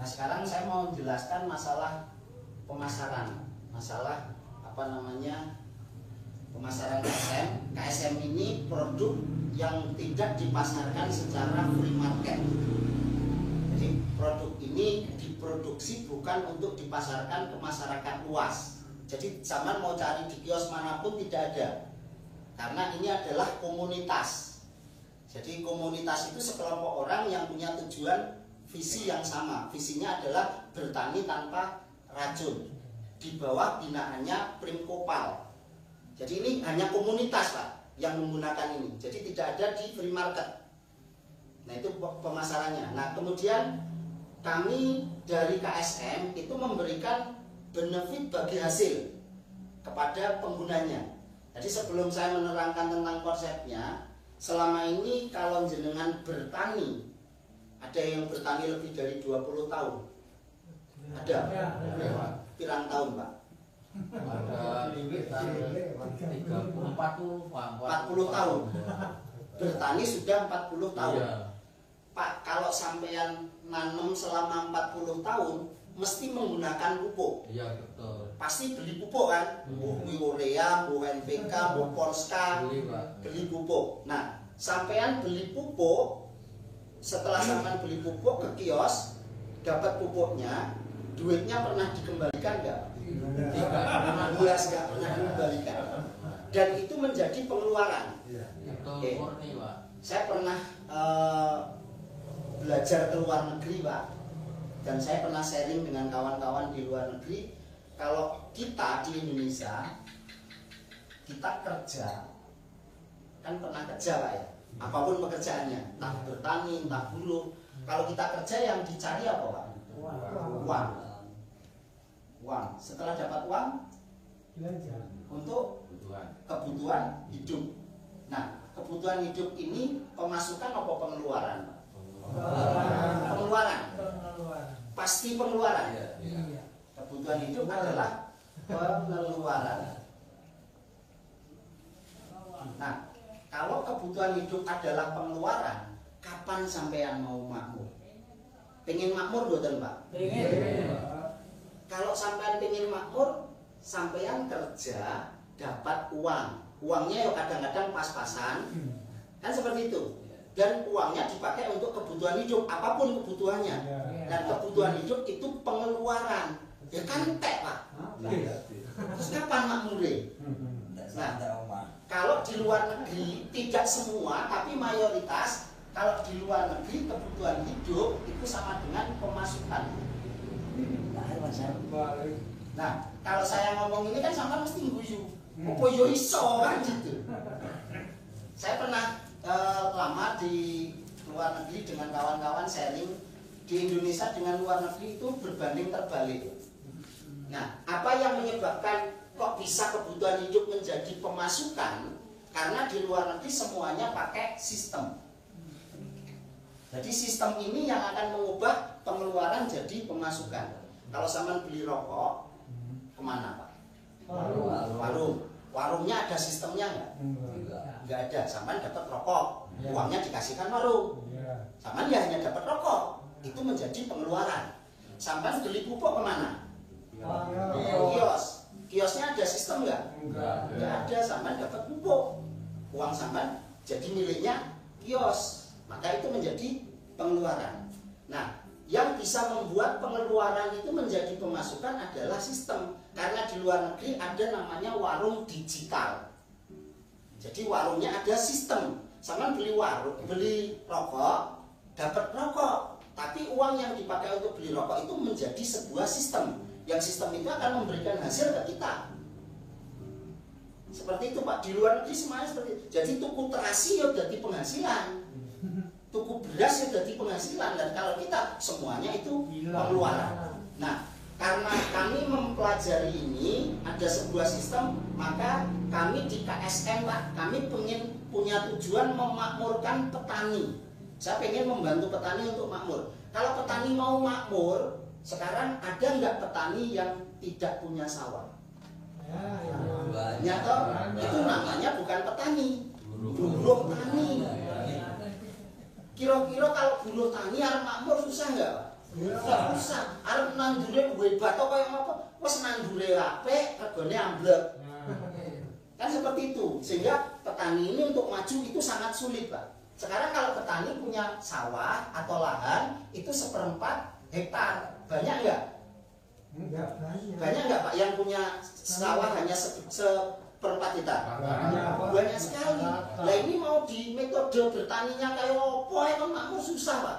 Nah sekarang saya mau jelaskan masalah pemasaran, masalah apa namanya pemasaran KSM. KSM ini produk yang tidak dipasarkan secara free market. Jadi produk ini diproduksi bukan untuk dipasarkan ke masyarakat luas. Jadi zaman mau cari di kios manapun tidak ada, karena ini adalah komunitas. Jadi komunitas itu sekelompok orang yang punya tujuan visi yang sama. Visinya adalah bertani tanpa racun di bawah binaannya Primkopal. Jadi ini hanya komunitas Pak yang menggunakan ini. Jadi tidak ada di free market. Nah itu pemasarannya. Nah kemudian kami dari KSM itu memberikan benefit bagi hasil kepada penggunanya. Jadi sebelum saya menerangkan tentang konsepnya, selama ini kalau jenengan bertani, ada yang bertani lebih dari 20 tahun? Ada? Pirang tahun Pak? Ada 40 tahun. Bertani sudah 40 tahun. Iya. Pak, kalau sampean nanam selama 40 tahun mesti menggunakan pupuk. Iya betul. Pasti beli pupuk kan? Bu Urea, Bu NPK, Bu Polska, beli pupuk. Nah, sampean beli pupuk, setelah sampean beli pupuk ke kios, dapat pupuknya, duitnya pernah dikembalikan nggak? Tidak pernah dikembalikan. Dan itu menjadi pengeluaran. Betul murni Pak. Saya pernah belajar ke luar negeri Pak, dan saya pernah sharing dengan kawan-kawan di luar negeri. Kalau kita di Indonesia, kita kerja, kan pernah kerja Pak ya, apapun pekerjaannya, entah bertani, entah buruh. Kalau kita kerja yang dicari apa Pak? Uang. Uang. Setelah dapat uang, untuk kebutuhan hidup. Nah, kebutuhan hidup ini pemasukan apa pengeluaran? Pengeluaran. Pasti pengeluaran. Kebutuhan hidup adalah pengeluaran. Nah, kalau kebutuhan hidup adalah pengeluaran, kapan sampean mau makmur? Pengen makmur betul Pak? Pengen. Kalau sampean pengen makmur, sampean kerja dapat uang. Uangnya ya kadang-kadang pas-pasan, kan seperti itu. Dan uangnya dipakai untuk kebutuhan hidup, apapun kebutuhannya. Dan kebutuhan hidup itu pengeluaran. Ya kan entek Pak. Terus kapan makmure? Nah, kalau di luar negeri tidak semua, tapi mayoritas. Kalau di luar negeri kebutuhan hidup itu sama dengan pemasukan. Nah, kalau saya ngomong ini kan sama mesti guyu. Apa yo iso kan gitu. Saya pernah lama di luar negeri dengan kawan-kawan sharing. Di Indonesia dengan luar negeri itu berbanding terbalik. Nah, apa yang menyebabkan kok bisa kebutuhan hidup menjadi pemasukan? Karena di luar negeri semuanya pakai sistem. Jadi sistem ini yang akan mengubah pengeluaran jadi pemasukan. Kalau sampean beli rokok, kemana Pak? Warung. Warungnya ada sistemnya nggak? Nggak ada. Sampean dapat rokok, uangnya dikasihkan warung. Sampean ya hanya dapat rokok, itu menjadi pengeluaran. Sampean beli pupuk kemana? Kios. Kiosnya ada sistem nggak? Nggak ada. Sampean dapat pupuk, uang sampean jadi miliknya kios. Maka itu menjadi pengeluaran. Nah, yang bisa membuat pengeluaran itu menjadi pemasukan adalah sistem. Karena di luar negeri ada namanya warung digital. Jadi warungnya ada sistem. Sama beli warung, beli rokok, dapat rokok. Tapi uang yang dipakai untuk beli rokok itu menjadi sebuah sistem. Yang sistem itu akan memberikan hasil ke kita. Seperti itu Pak. Di luar negeri semuanya seperti itu. Jadi tuku terasi ya jadi penghasilan. Tuku beras ya jadi penghasilan. Dan kalau kita semuanya itu pengeluaran. Nah, karena kami mempelajari ini ada sebuah sistem, maka kami di KSM Pak, kami pengen punya tujuan memakmurkan petani. Saya pengen membantu petani untuk makmur. Kalau petani mau makmur, sekarang ada nggak petani yang tidak punya sawah? Banyak toh? Itu namanya bukan petani, buruh tani. Kira-kira kalau buruh tani harus makmur susah nggak Pak? Gak usah, arep nandure hebat kok kaya apa? Wes nandure apik, regane amblek. Kan seperti itu. Sehingga petani ini untuk maju itu sangat sulit, Pak. Sekarang kalau petani punya sawah atau lahan itu 1/4 hektar, banyak enggak? Enggak banyak. Banyak enggak, Pak, yang punya sawah hanya 1/4 hektar? Banyak sekali. Nah ini mau di metode bertaninya kayak apa ya kan makmur susah, Pak.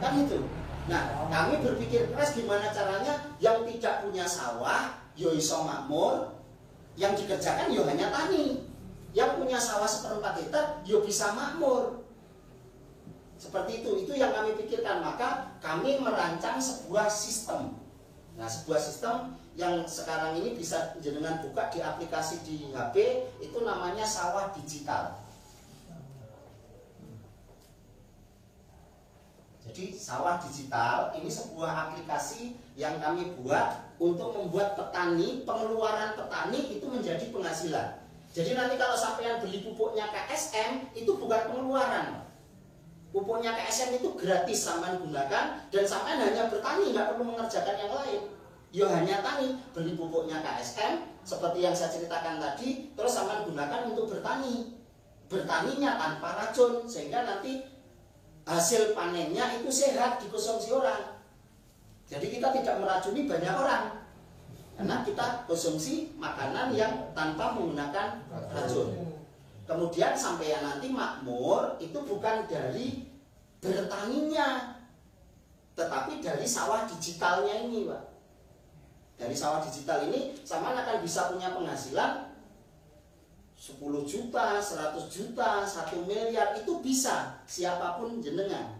Kan itu. Nah, kami berpikir keras gimana caranya yang tidak punya sawah yo iso makmur, yang dikerjakan yo hanya tani. Yang punya sawah 1/4 hektar yo bisa makmur. Seperti itu yang kami pikirkan. Maka kami merancang sebuah sistem. Nah, sebuah sistem yang sekarang ini bisa jenengan buka di aplikasi di HP, itu namanya sawah digital. Jadi sawah digital ini sebuah aplikasi yang kami buat untuk membuat petani, pengeluaran petani itu menjadi penghasilan. Jadi nanti kalau sampean beli pupuknya KSM itu bukan pengeluaran. Pupuknya KSM itu gratis sampean gunakan dan sampean hanya bertani, nggak perlu mengerjakan yang lain. Yo hanya tani, beli pupuknya KSM seperti yang saya ceritakan tadi, terus sampean gunakan untuk bertani. Bertaninya tanpa racun sehingga nanti hasil panennya itu sehat dikonsumsi orang. Jadi kita tidak meracuni banyak orang. Karena kita konsumsi makanan yang tanpa menggunakan racun. Kemudian sampai yang nanti makmur itu bukan dari bertaninya, tetapi dari sawah digitalnya ini, Pak. Dari sawah digital ini sama akan bisa punya penghasilan 10 juta, 100 juta, 1 miliar itu bisa siapapun jenengan.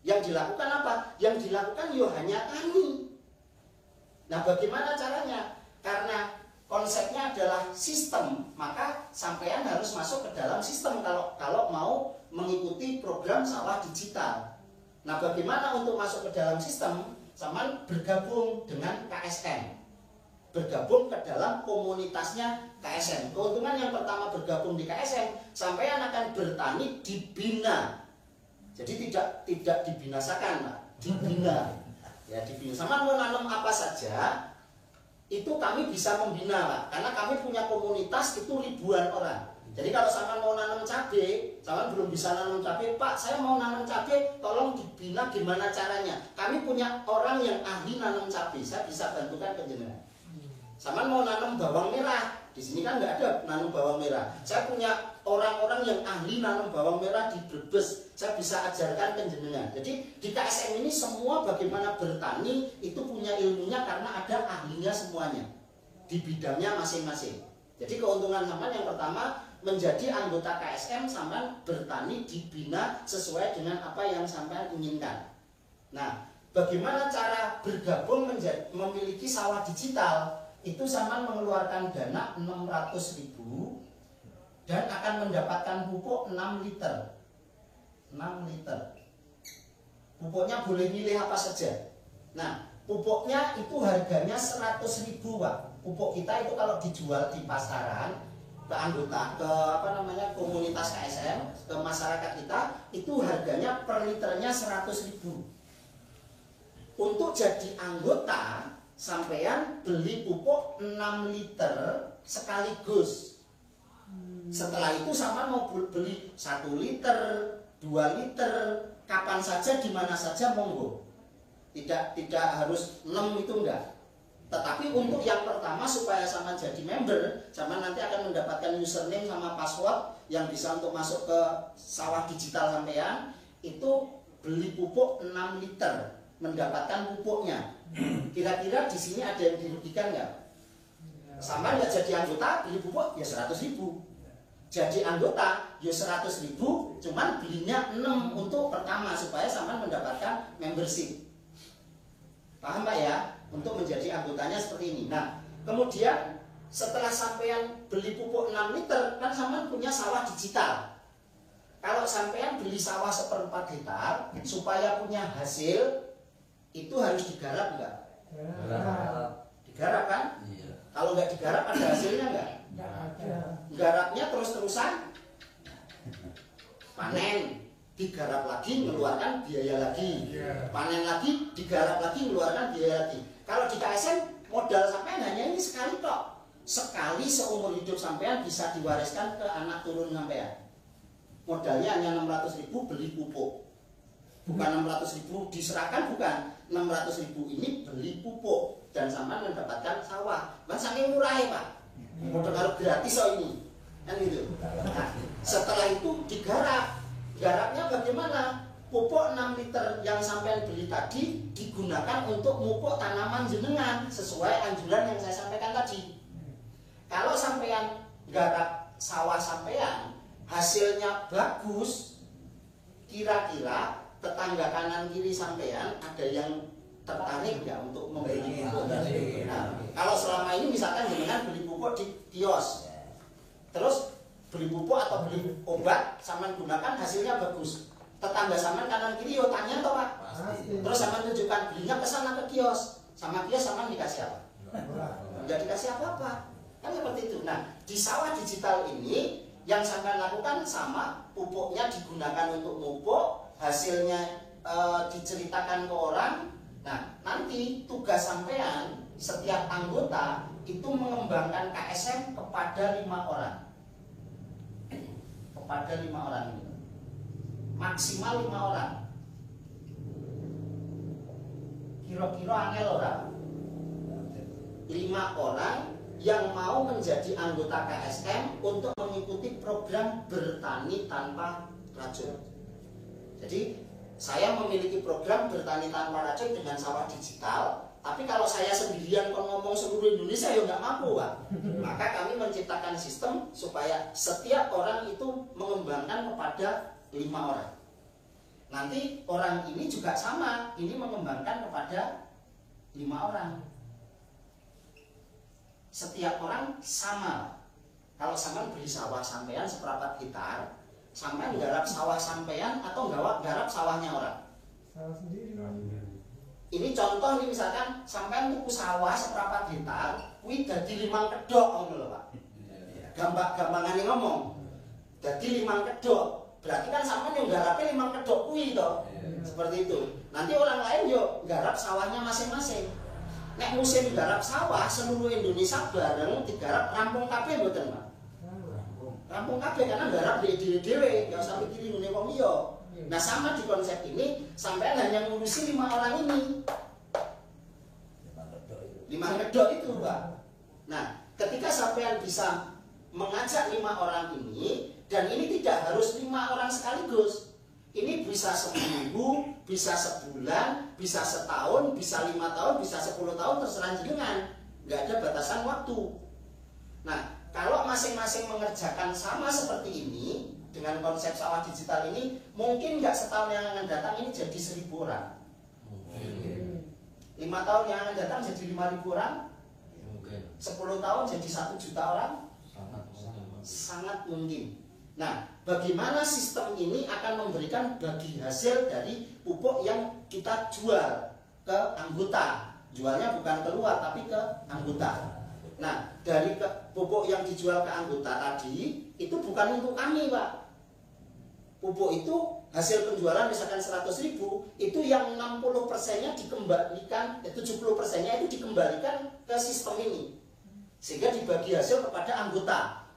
Yang dilakukan apa? Yang dilakukan yo hanya tani. Nah, bagaimana caranya? Karena konsepnya adalah sistem, maka sampean harus masuk ke dalam sistem kalau mau mengikuti program sawah digital. Nah, bagaimana untuk masuk ke dalam sistem? Sampean bergabung dengan KSM. Bergabung ke dalam komunitasnya KSM. Keuntungan yang pertama bergabung di KSM, sampean akan bertani dibina. Jadi tidak dibinasakan, Pak. Dibina. Ya, dibina. Sama mau nanam apa saja, itu kami bisa membina, Pak. Karena kami punya komunitas itu ribuan orang. Jadi kalau sampean mau nanam cabai, sampean belum bisa nanam cabai, Pak, saya mau nanam cabai, tolong dibina gimana caranya. Kami punya orang yang ahli nanam cabai, saya bisa bantukan penjenengan. Sampean mau nanam bawang merah, di sini kan nggak ada nanam bawang merah. Saya punya orang-orang yang ahli nanam bawang merah di Brebes, saya bisa ajarkan penjenengan. Jadi di KSM ini semua bagaimana bertani itu punya ilmunya karena ada ahlinya semuanya di bidangnya masing-masing. Jadi keuntungan sampean yang pertama menjadi anggota KSM, sampean bertani dibina sesuai dengan apa yang sampean inginkan. Nah, bagaimana cara bergabung memiliki sawah digital? Itu sampean mengeluarkan dana 600.000 dan akan mendapatkan pupuk 6 liter. 6 liter. Pupuknya boleh milih apa saja. Nah, pupuknya itu harganya 100.000, Pak. Pupuk kita itu kalau dijual di pasaran ke anggota, ke komunitas KSM, ke masyarakat kita, itu harganya per liternya 100.000. Untuk jadi anggota, sampean beli pupuk 6 liter sekaligus. Setelah itu sama mau beli 1 liter, 2 liter, kapan saja, di mana saja monggo. Tidak harus 6 itu enggak. Tetapi untuk yang pertama supaya sama jadi member, sama nanti akan mendapatkan username sama password yang bisa untuk masuk ke sawah digital sampean, itu beli pupuk 6 liter, mendapatkan pupuknya. Kira-kira di sini ada yang dirugikan nggak? Sama nggak jadi anggota, beli pupuk ya 100.000. Jadi anggota ya 100.000, cuman belinya 6 untuk pertama supaya sama mendapatkan membership. Paham Pak ya? Untuk menjadi anggotanya seperti ini. Nah, kemudian setelah sampean beli pupuk 6 liter, kan sampean punya sawah digital. Kalau sampean beli sawah 1/4 hektar, supaya punya hasil, itu harus digarap enggak? Digarap kan? Iya. Kalau nggak digarap ada hasilnya enggak? Nggak ada. Garapnya terus-terusan panen. digarap lagi, mengeluarkan biaya lagi. Panen lagi, digarap lagi, mengeluarkan biaya lagi. Kalau di KSM modal sampean hanya ini sekali tok. Sekali seumur hidup sampean bisa diwariskan ke anak turun sampean. Modalnya hanya 600.000 beli pupuk. Bukan 600.000 diserahkan, bukan. 600.000 ini beli pupuk dan sampean mendapatkan sawah. Kan saking murah ya, Pak. Modal kalau gratis so ini. Kan gitu. Nah, setelah itu digarap. Garapnya bagaimana? Pupuk 6 liter yang sampean beli tadi digunakan untuk pupuk tanaman jenengan sesuai anjuran yang saya sampaikan tadi. Kalau sampean garap sawah sampean hasilnya bagus, kira-kira tetangga kanan kiri sampean ada yang tertarik nggak untuk membeli pupuk? Nah, kalau selama ini misalkan jenengan beli pupuk di kios, terus beli pupuk atau beli obat sampean gunakan hasilnya bagus, tetangga sampean kanan kiri yo tanya toh Pak. Terus sampean tunjukkan belinya ke sana ke kios, sama kios sampean dikasih apa? Enggak dikasih apa-apa. Kan seperti itu. Nah, di sawah digital ini yang sampean lakukan sama, pupuknya digunakan untuk pupuk, hasilnya diceritakan ke orang. Nah, nanti tugas sampean setiap anggota itu mengembangkan KSM kepada 5 orang. Kepada 5 orang ini. Maksimal 5 orang. Kira-kira angel orang. 5 orang yang mau menjadi anggota KSM untuk mengikuti program bertani tanpa racun. Jadi saya memiliki program bertani tanpa racun dengan sawah digital. Tapi kalau saya sendirian ngomong seluruh Indonesia ya nggak mampu, Pak. Maka kami menciptakan sistem supaya setiap orang itu mengembangkan kepada 5 orang. Nanti orang ini juga sama, ini mengembangkan kepada 5 orang. Setiap orang sama. Kalau sampean beli sawah sampean seperempat hektar, sampean garap sawah sampean atau garap sawahnya orang? Salah sendiri. Ini contoh nih, misalkan sampean tuku sawah seperempat hektar, kuwi dadi 5 kedok ngono lho, Pak. Gampang-gampangane ngomong. Dadi 5 kedok. Berarti kan sampean yang garape 5 kedok kuwi to. Seperti itu. Nanti orang lain yo garap sawahnya masing-masing. Nek musim garap sawah seluruh Indonesia bareng digarap rampung kabeh mboten, Pak? Rampung kabeh karena garap dhewe-dhewe, enggak usah mikir ngene wong liya. Nah, sama di konsep ini sampai hanya ngurusi 5 orang ini. 5 kedok itu, Pak. Nah, ketika sampean bisa mengajak 5 orang ini, dan ini tidak harus 5 orang sekaligus. Ini bisa seminggu, bisa sebulan, bisa setahun, bisa 5 tahun, bisa 10 tahun, terserah jenengan. Nggak ada batasan waktu. Nah, kalau masing-masing mengerjakan sama seperti ini, dengan konsep sawah digital ini, mungkin nggak setahun yang akan datang ini jadi 1.000 orang. 5 tahun yang akan datang jadi 5.000 orang. 10 tahun jadi 1 juta orang. Sangat mungkin. Nah, bagaimana sistem ini akan memberikan bagi hasil dari pupuk yang kita jual ke anggota. Jualnya bukan keluar tapi ke anggota. Nah, dari pupuk yang dijual ke anggota tadi itu bukan untuk kami, Pak. Pupuk itu hasil penjualan misalkan 100.000, itu yang 60%-nya dikembalikan, 70%-nya itu dikembalikan ke sistem ini. Sehingga dibagi hasil kepada anggota.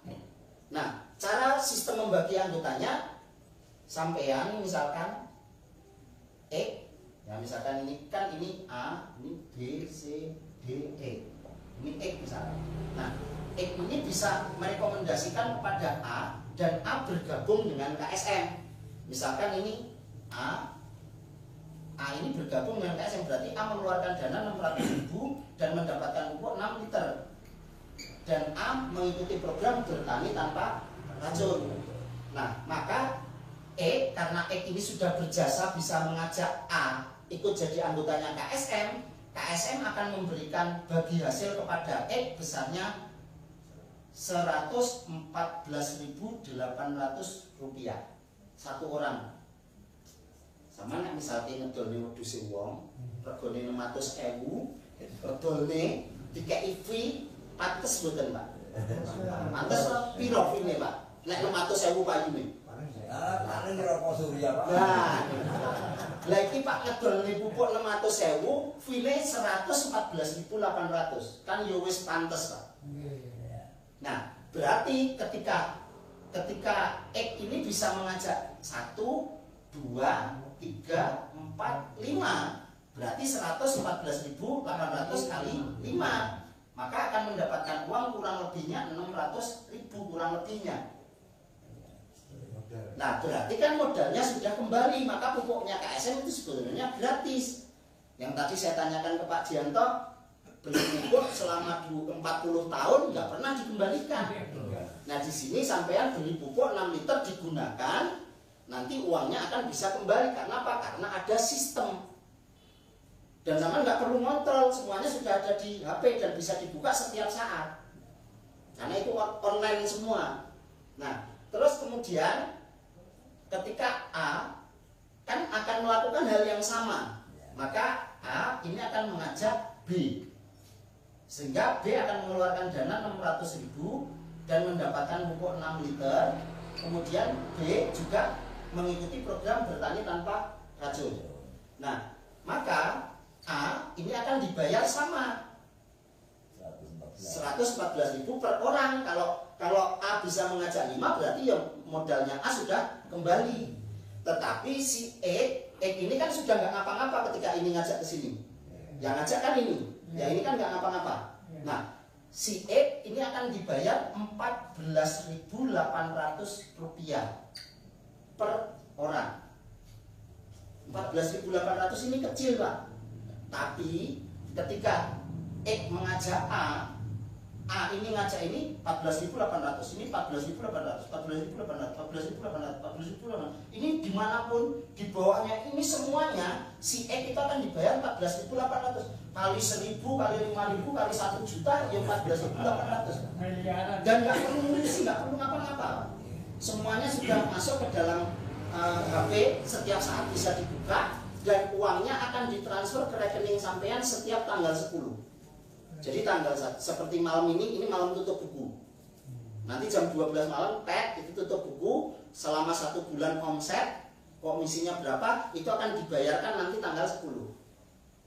Nah, cara sistem membagi anggotanya, sampean misalkan ya misalkan ini kan ini A, ini B, C, D, E. Ini X misalkan. Nah, X ini bisa merekomendasikan kepada A dan A bergabung dengan KSM. Misalkan ini A ini bergabung dengan KSM, berarti A mengeluarkan dana 600.000 dan mendapatkan pupuk 6 liter. Dan A mengikuti program bertani tanpa racun. Nah, maka karena X ini sudah berjasa bisa mengajak A ikut jadi anggotanya KSM, KSM akan memberikan bagi hasil kepada X besarnya Rp114.800 satu orang. Sama nek misalnya ngedolne wedhus wong, regane 600.000, ngedolne dikeki fee, pantes mboten, Pak? Pantes piro fee-ne, Pak? Nek 600.000 payune. Paling kira Surya Pak. Nah, lagi Pak ngedol nih pupuk 600.000, file 114.800, kan yo wis pantes Pak. Nah, berarti ketika X ini bisa mengajak 1, 2, 3, 4, 5, berarti 114.800 kali 5, maka akan mendapatkan uang kurang lebihnya 600.000 kurang lebihnya. Nah, berarti kan modalnya sudah kembali, maka pupuknya KSM itu sebenarnya gratis. Yang tadi saya tanyakan ke Pak Dianto, beli pupuk selama 40 tahun nggak pernah dikembalikan. Nah, di sini sampean beli pupuk 6 liter digunakan, nanti uangnya akan bisa kembali. Karena apa? Karena ada sistem. Dan sama nggak perlu ngontrol, semuanya sudah ada di HP dan bisa dibuka setiap saat. Karena itu online semua. Nah, terus kemudian ketika A kan akan melakukan hal yang sama, maka A ini akan mengajak B, sehingga B akan mengeluarkan dana 600.000 dan mendapatkan pupuk 6 liter. Kemudian B juga mengikuti program bertani tanpa racun. Nah, maka A ini akan dibayar sama 114.000 per orang. Kalau A bisa mengajak 5, berarti ya modalnya A sudah kembali. Tetapi si E ini kan sudah nggak ngapa-ngapa ketika ini ngajak ke sini. Yang ngajak kan ini, ya ini kan nggak ngapa-ngapa. Nah, si E ini akan dibayar 14.800 rupiah per orang. 14.800 ini kecil Pak. Tapi ketika X mengajak A ini ngajak ini 14.800, ini 14.800, 14.800, 14.800, 14.800. Ini dimanapun dibawanya ini semuanya si X itu akan dibayar 14.800 kali 1.000 kali 5.000 kali 1 juta ya 14.800. Dan nggak perlu ngisi, nggak perlu ngapa-ngapa. Semuanya sudah masuk ke dalam HP, setiap saat bisa dibuka. Dan uangnya akan ditransfer ke rekening sampean setiap tanggal 10. Jadi tanggal seperti malam ini malam tutup buku. Nanti jam 12 malam itu tutup buku. Selama 1 bulan omset, komisinya berapa, itu akan dibayarkan nanti tanggal 10.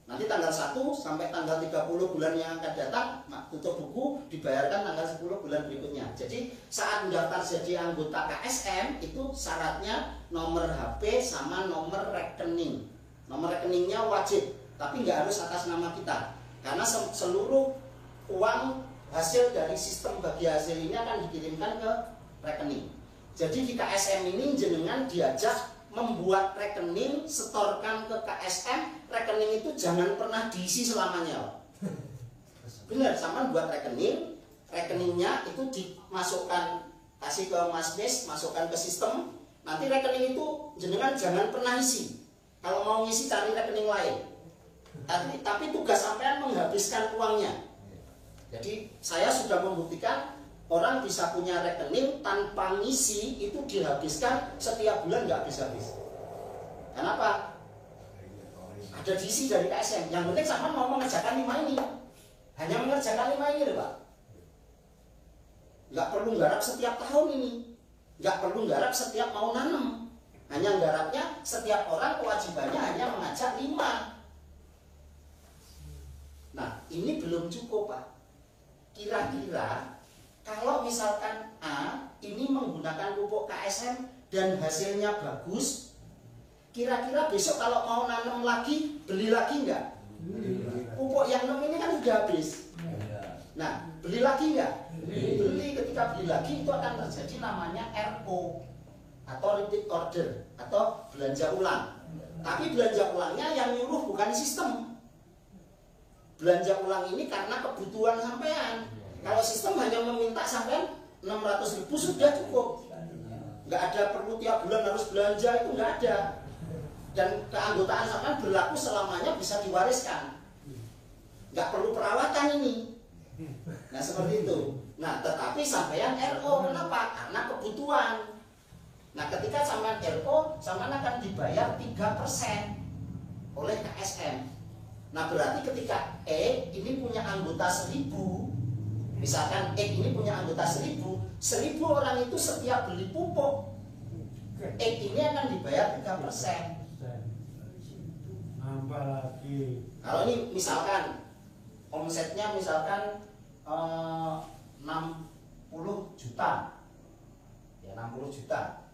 Nanti tanggal 1 sampai tanggal 30 bulan yang akan datang, tutup buku, dibayarkan tanggal 10 bulan berikutnya. Jadi saat mendaftar jadi anggota KSM, itu syaratnya nomor HP sama nomor rekening. Nomor rekeningnya wajib, tapi nggak harus atas nama kita. Karena seluruh uang hasil dari sistem bagi hasil ini akan dikirimkan ke rekening. Jadi di KSM ini jenengan diajak membuat rekening, setorkan ke KSM. Rekening itu jangan pernah diisi selamanya. Benar, sama buat rekening. Rekeningnya itu dimasukkan, kasih ke Mas Mis, masukkan ke sistem. Nanti rekening itu jenengan jangan pernah isi. Kalau mau ngisi cari rekening lain. Tapi tugas sampean menghabiskan uangnya. Jadi saya sudah membuktikan orang bisa punya rekening tanpa ngisi itu dihabiskan setiap bulan nggak habis-habis. Kenapa? Ada diisi dari KSM. Yang penting sama mau mengerjakan 5 ini. Hanya mengerjakan 5 ini loh Pak. Nggak perlu garap setiap tahun ini. Nggak perlu garap setiap mau nanam. Hanya garapnya setiap orang kewajibannya hanya mengajak 5. Nah, ini belum cukup Pak. Kira-kira kalau misalkan A ini menggunakan pupuk KSM dan hasilnya bagus, kira-kira besok kalau mau nanam lagi, beli lagi nggak? Pupuk yang 6 ini kan sudah habis. Nah, beli lagi nggak? Beli. Ketika beli lagi itu akan terjadi namanya RO atau repeat order atau belanja ulang. Tapi belanja ulangnya yang nyuruh bukan sistem. Belanja ulang ini karena kebutuhan sampean. Kalau sistem hanya meminta sampean 600.000 sudah cukup. Nggak ada perlu tiap bulan harus belanja, itu nggak ada. Dan keanggotaan sampean berlaku selamanya, bisa diwariskan. Nggak perlu perawatan ini. Nah seperti itu. Nah tetapi sampean RO, kenapa? Karena kebutuhan. Nah ketika sampean RO, sampean akan dibayar 3% oleh KSM. Nah berarti ketika E ini punya anggota 1000, misalkan E ini punya anggota 1000 orang itu setiap beli pupuk ini akan dibayar 3%. Nambah lagi. Kalau ini misalkan omsetnya misalkan 60 juta, ya 60 juta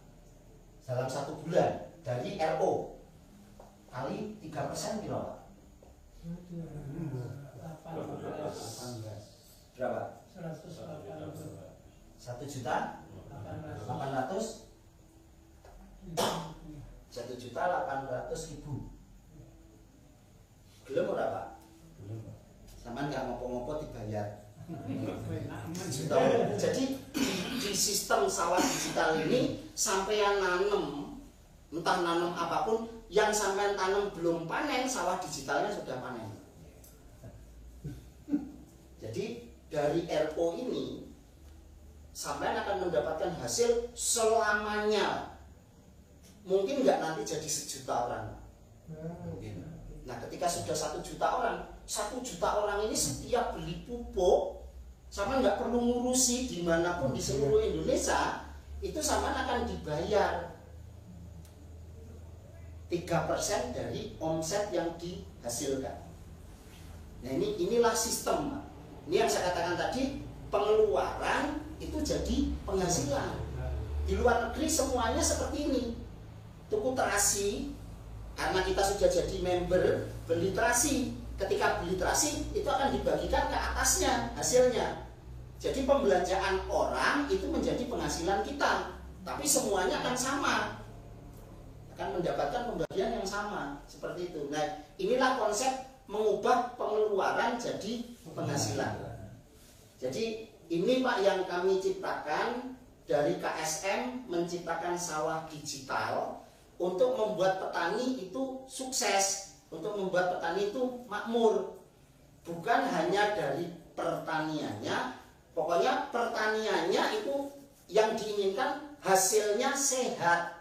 dalam 1 bulan dari RO kali 3% berapa? Berapa? 1 juta 800 1.800.000. Belum berapa? Sama nggak ngopo-ngopo dibayar. Jadi di sistem sawah digital ini sampean nanem, entah nanem apapun, yang sampean tanam belum panen, sawah digitalnya sudah panen. Jadi dari RO ini sampean akan mendapatkan hasil selamanya. Mungkin nggak nanti jadi 1 juta orang. Nah, ketika sudah 1 juta orang, 1 juta orang ini setiap beli pupuk, sama nggak perlu ngurusi dimanapun di seluruh Indonesia, itu sama akan dibayar 3% dari omset yang dihasilkan. Nah, inilah sistem. Ini yang saya katakan tadi, pengeluaran itu jadi penghasilan. Di luar negeri semuanya seperti ini. Tuku terasi, karena kita sudah jadi member, beli terasi. Ketika beli terasi, itu akan dibagikan ke atasnya hasilnya. Jadi pembelanjaan orang itu menjadi penghasilan kita. Tapi semuanya akan sama, akan mendapatkan pembagian yang sama. Seperti itu. Nah, inilah konsep mengubah pengeluaran jadi penghasilan. Jadi ini Pak yang kami ciptakan dari KSM, menciptakan sawah digital untuk membuat petani itu sukses, untuk membuat petani itu makmur. Bukan hanya dari pertaniannya, pokoknya pertaniannya itu yang diinginkan hasilnya sehat,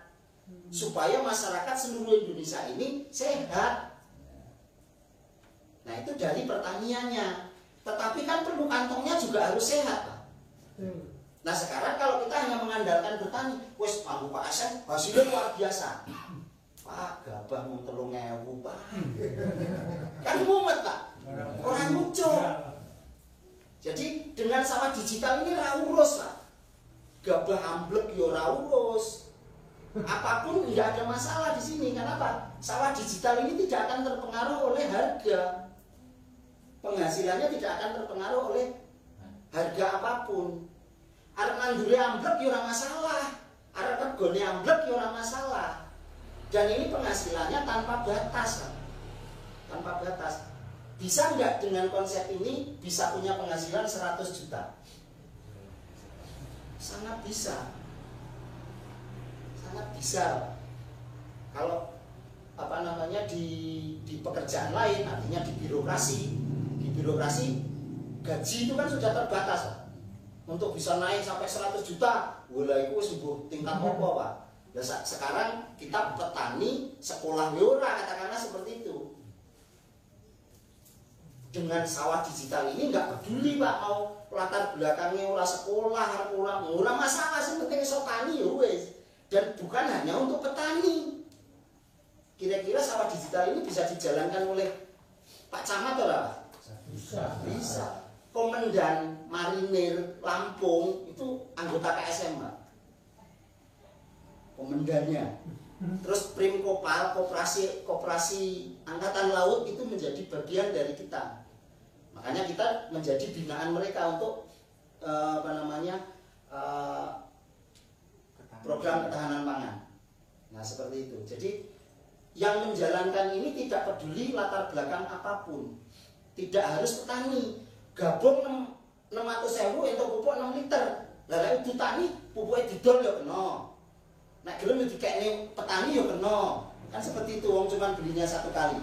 supaya masyarakat seluruh Indonesia ini sehat. Nah, itu dari pertaniannya. Tetapi kan perlu kantongnya juga harus sehat, Pak. Nah, sekarang kalau kita hanya mengandalkan bertani, wes Pak Asep hasilnya luar biasa. Pak, gabah mau 3.000, Pak. Kan mumet, Pak. Orang lucu. Jadi dengan sawah digital ini raurus, Pak. Gabah amblek yo raurus. Apapun nggak ada masalah di sini. Kenapa? Sawah digital ini tidak akan terpengaruh oleh harga. Penghasilannya tidak akan terpengaruh oleh harga apapun. Arep nanggure amblek ya ora masalah, arep regone amblek ya ora masalah. Dan ini penghasilannya tanpa batas, Pak. Tanpa batas. Bisa nggak dengan konsep ini bisa punya penghasilan 100 juta? Sangat bisa. Sangat bisa, Pak. Kalau apa namanya di pekerjaan lain, artinya di birokrasi gaji itu kan sudah terbatas, Pak. Untuk bisa naik sampai 100 juta, itu sebuah tingkat apa, Pak? Ya, sekarang kita petani sekolah yora, katakanlah seperti itu. Dengan sawah digital ini nggak peduli, Pak, mau latar belakangnya ora sekolah, ora masalah, sepenting iso tani ya wis. Dan bukan hanya untuk petani. Kira-kira sawah digital ini bisa dijalankan oleh Pak Camat atau apa? Bisa. Komandan Marinir Lampung itu anggota KSM, Pak. Komandannya. Terus Prim Kopal, koperasi Angkatan Laut itu menjadi bagian dari kita. Makanya kita menjadi binaan mereka untuk program ketahanan pangan. Nah, seperti itu. Jadi yang menjalankan ini tidak peduli latar belakang apapun. Tidak harus petani. Gabung 600.000 untuk pupuk 6 liter. Lah lek petani pupuknya didol ya kena. Nek gelem dikekne petani ya kena. Kan seperti itu, wong cuma belinya 1 kali.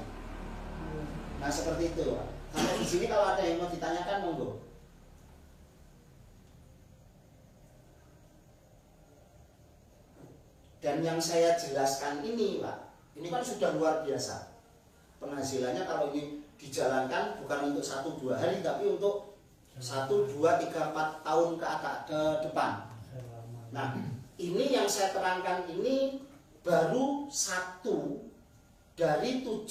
Nah, seperti itu. Sampai di sini kalau ada yang mau ditanyakan monggo. Dan yang saya jelaskan ini, Pak, ini kan sudah luar biasa. Penghasilannya kalau ini dijalankan bukan untuk 1-2 hari, tapi untuk 1, 2, 3, 4 tahun ke depan. Nah, ini yang saya terangkan ini baru 1 dari 7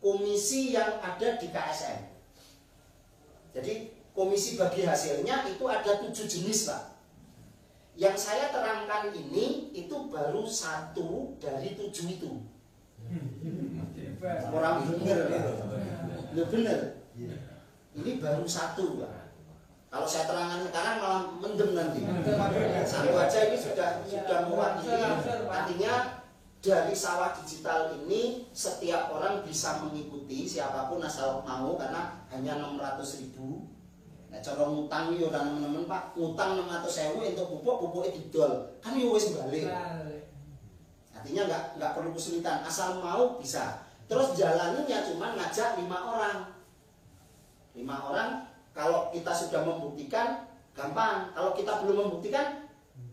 komisi yang ada di KSM. Jadi komisi bagi hasilnya itu ada 7 jenis, Pak. Yang saya terangkan ini itu baru 1 dari 7 itu. Orang bener, bener. Ini baru 1, Pak. Kalau saya terangkan sekarang malah mendem nanti. Satu aja ini sudah mewakili. Artinya dari sawah digital ini setiap orang bisa mengikuti, siapapun asal mau, karena hanya 600.000. Nah, cara ngutang yo teman-teman Pak, ngutang 600.000 untuk pupuknya didol, kan yo wis balik. Artinya nggak perlu kesulitan, asal mau bisa. Terus jalannya cuma ngajak 5 orang. 5 orang, kalau kita sudah membuktikan gampang. Kalau kita belum membuktikan,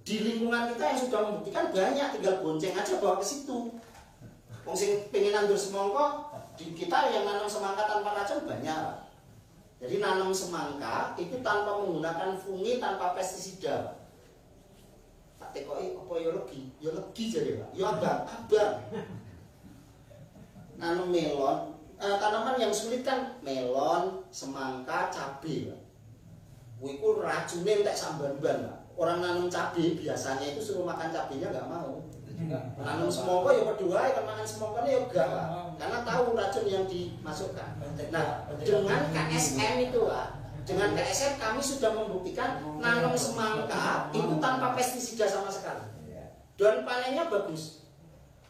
di lingkungan kita yang sudah membuktikan banyak, tinggal bonceng aja bawa ke situ. Wong sing pengen nandur semangka, di kita yang nanam semangka tanpa racun banyak. Jadi nanam semangka itu tanpa menggunakan fungi, tanpa pestisida. Tak tekoki apa ya legi? Ya legi jadi, Pak. Ya abang. Nanam melon, tanaman yang sulit kan melon, semangka, cabai. Wiku racunnya entek samban-ban, Pak. Orang nanam cabai biasanya itu suruh makan cabainya nggak mau. Nanam semangka ya berdua, kan makan semangkanya ya enggak, Pak. Karena tahu racun yang dimasukkan. Nah, dengan KSM itu, Pak, dengan KSM kami sudah membuktikan nanam semangka itu tanpa pestisida sama sekali. Dan panennya bagus.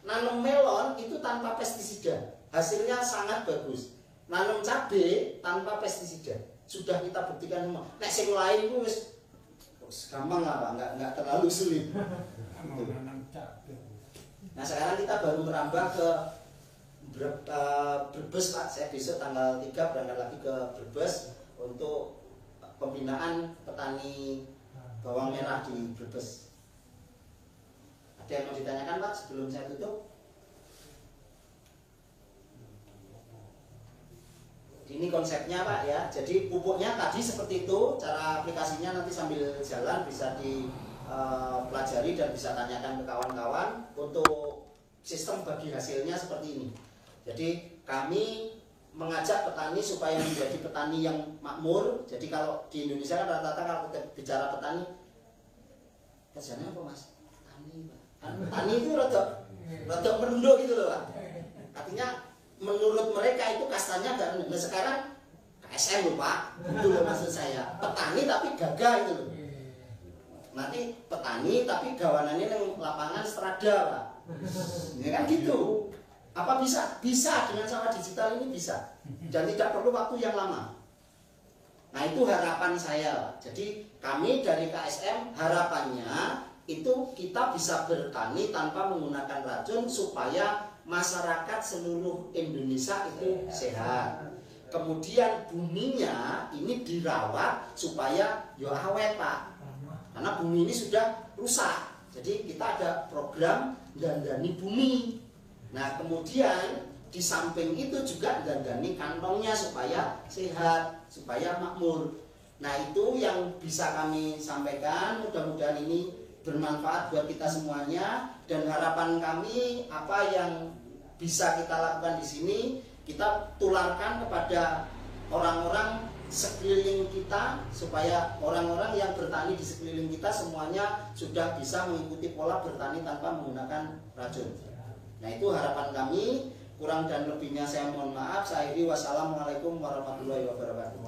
Nanam melon itu tanpa pestisida, hasilnya sangat bagus. Nanam cabai tanpa pestisida, sudah kita buktikan semua. Nek sing lain itu wis gampang lah, Pak, nggak terlalu sulit. Nah, sekarang kita baru merambah ke Brebes, Pak. Saya besok tanggal 3 berangkat lagi ke Brebes untuk pembinaan petani bawang merah di Brebes. Ada yang mau ditanyakan, Pak, sebelum saya tutup? Ini konsepnya, Pak, ya. Jadi pupuknya tadi seperti itu, cara aplikasinya nanti sambil jalan bisa dipelajari dan bisa tanyakan ke kawan-kawan. Untuk sistem bagi hasilnya seperti ini. Jadi kami mengajak petani supaya menjadi petani yang makmur. Jadi kalau di Indonesia kan rata-rata kalau kita bicara petani, kerjanya apa, Mas? Petani, Pak. Petani itu rada merunduk gitu loh, Pak. Artinya menurut mereka itu kastanya dan sekarang KSM loh, Pak. Itu loh maksud saya. Petani tapi gagah itu loh. Nanti petani tapi gawanannya yang lapangan strada, Pak. Ya kan gitu. Apa bisa? Bisa, dengan sawah digital ini bisa. Dan tidak perlu waktu yang lama. Nah, itu harapan saya. Jadi kami dari KSM harapannya itu kita bisa bertani tanpa menggunakan racun supaya masyarakat seluruh Indonesia itu sehat. Kemudian buminya ini dirawat supaya ya awet, Pak. Karena bumi ini sudah rusak. Jadi kita ada program dandani bumi. Nah, kemudian di samping itu juga dandani kantongnya supaya sehat, supaya makmur. Nah, itu yang bisa kami sampaikan. Mudah-mudahan ini bermanfaat buat kita semuanya. Dan harapan kami apa yang bisa kita lakukan di sini, kita tularkan kepada orang-orang sekeliling kita, supaya orang-orang yang bertani di sekeliling kita semuanya sudah bisa mengikuti pola bertani tanpa menggunakan racun. Nah, itu harapan kami. Kurang dan lebihnya saya mohon maaf. Saya akhiri, wassalamualaikum warahmatullahi wabarakatuh.